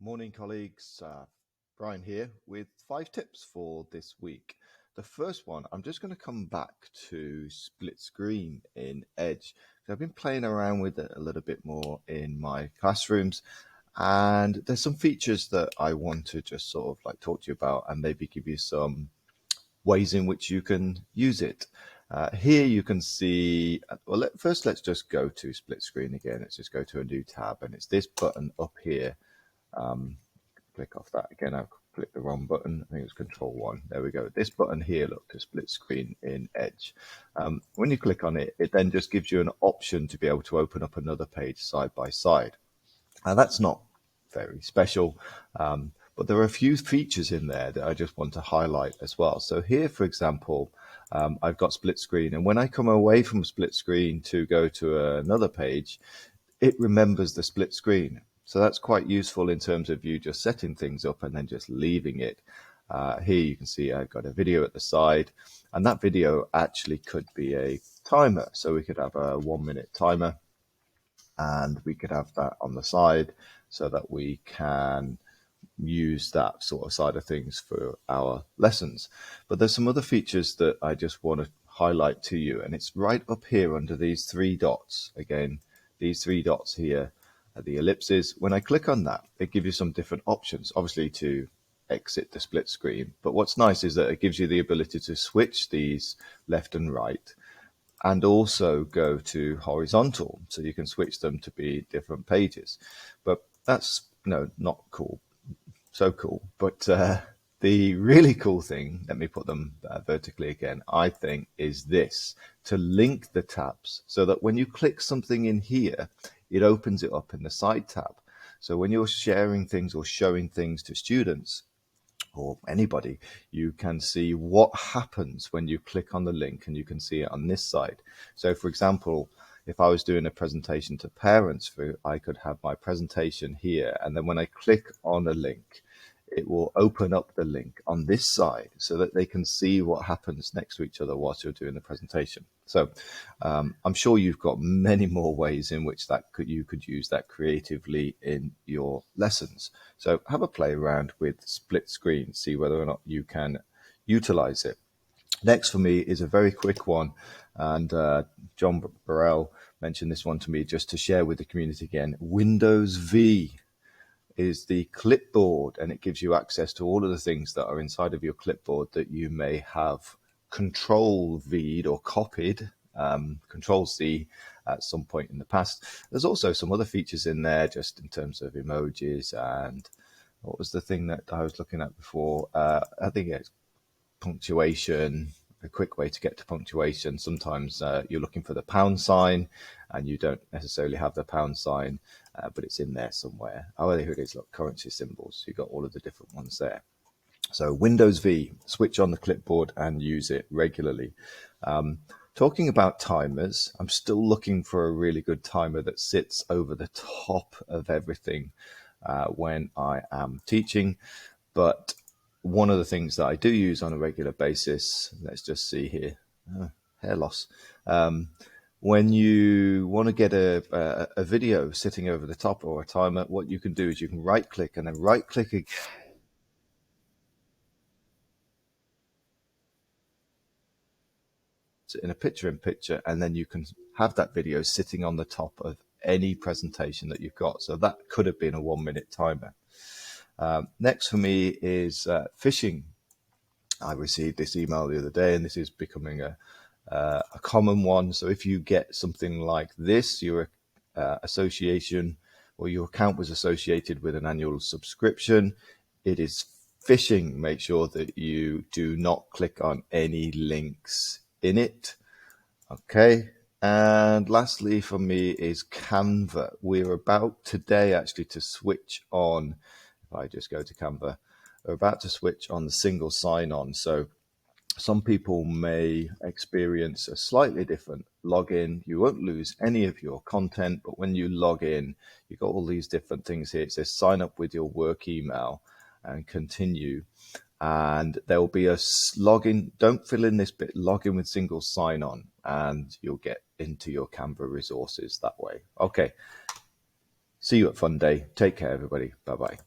Morning, colleagues. Brian here with 5 tips for this week. The first one, I'm just going to come back to split screen in Edge. I've been playing around with it a little bit more in my classrooms, and there's some features that I want to just sort of like talk to you about and maybe give you some ways in which you can use it. Here you can see, well, first let's just go to split screen again. Let's just go to a new tab, and it's this button up here. Click off that again. I've clicked the wrong button. I think it's Control 1. There we go. This button here, look, to split screen in Edge. When you click on it, it then just gives you an option to be able to open up another page side by side. Now that's not very special, but there are a few features in there that I just want to highlight as well. So here, for example, I've got split screen, and when I come away from split screen to go to another page, it remembers the split screen. So that's quite useful in terms of you just setting things up and then just leaving it. Here you can see I've got a video at the side, and that video actually could be a timer. So we could have a 1-minute timer, and we could have that on the side so that we can use that sort of side of things for our lessons. But there's some other features that I just want to highlight to you, and it's right up here under these 3 dots. Again, these 3 dots here, the ellipses. When I click on that, it gives you some different options, obviously to exit the split screen. But what's nice is that it gives you the ability to switch these left and right, and also go to horizontal, so you can switch them to be different pages. But that's not cool, so cool. But the really cool thing, let me put them vertically again, I think, is this, to link the tabs so that when you click something in here, it opens it up in the side tab. So when you're sharing things or showing things to students or anybody, you can see what happens when you click on the link, and you can see it on this side. So for example, if I was doing a presentation to parents, I could have my presentation here, and then when I click on a link, it will open up the link on this side so that they can see what happens next to each other whilst you're doing the presentation. So I'm sure you've got many more ways in which you could use that creatively in your lessons. So have a play around with split screen, see whether or not you can utilize it. Next for me is a very quick one, and John Burrell mentioned this one to me just to share with the community again. Windows V is the clipboard, and it gives you access to all of the things that are inside of your clipboard that you may have Control V'd or copied, Control C at some point in the past. There's also some other features in there just in terms of emojis, and what was the thing that I was looking at before? I think it's punctuation, a quick way to get to punctuation. Sometimes you're looking for the pound sign and you don't necessarily have the pound sign, but it's in there somewhere. Oh, here it is, look, currency symbols. You've got all of the different ones there. So Windows V, switch on the clipboard and use it regularly. Talking about timers, I'm still looking for a really good timer that sits over the top of everything when I am teaching. But one of the things that I do use on a regular basis, let's just see here, hair loss. When you want to get a video sitting over the top or a timer, what you can do is you can right click and then right click again. In a picture-in-picture, and then you can have that video sitting on the top of any presentation that you've got. So that could have been a 1-minute timer. Next for me is phishing. I received this email the other day, and this is becoming a common one. So if you get something like this, your association or your account was associated with an annual subscription, it is phishing. Make sure that you do not click on any links in it. Okay. And lastly for me is Canva. We're about today actually to switch on, if I just go to Canva, we're about to switch on the single sign-on. So some people may experience a slightly different login. You won't lose any of your content, but when you log in, you've got all these different things here. It says sign up with your work email and continue. And there will be a login. Don't fill in this bit, log in with single sign-on, and you'll get into your Canva resources that way. Okay. See you at Fun Day. Take care, everybody. Bye-bye.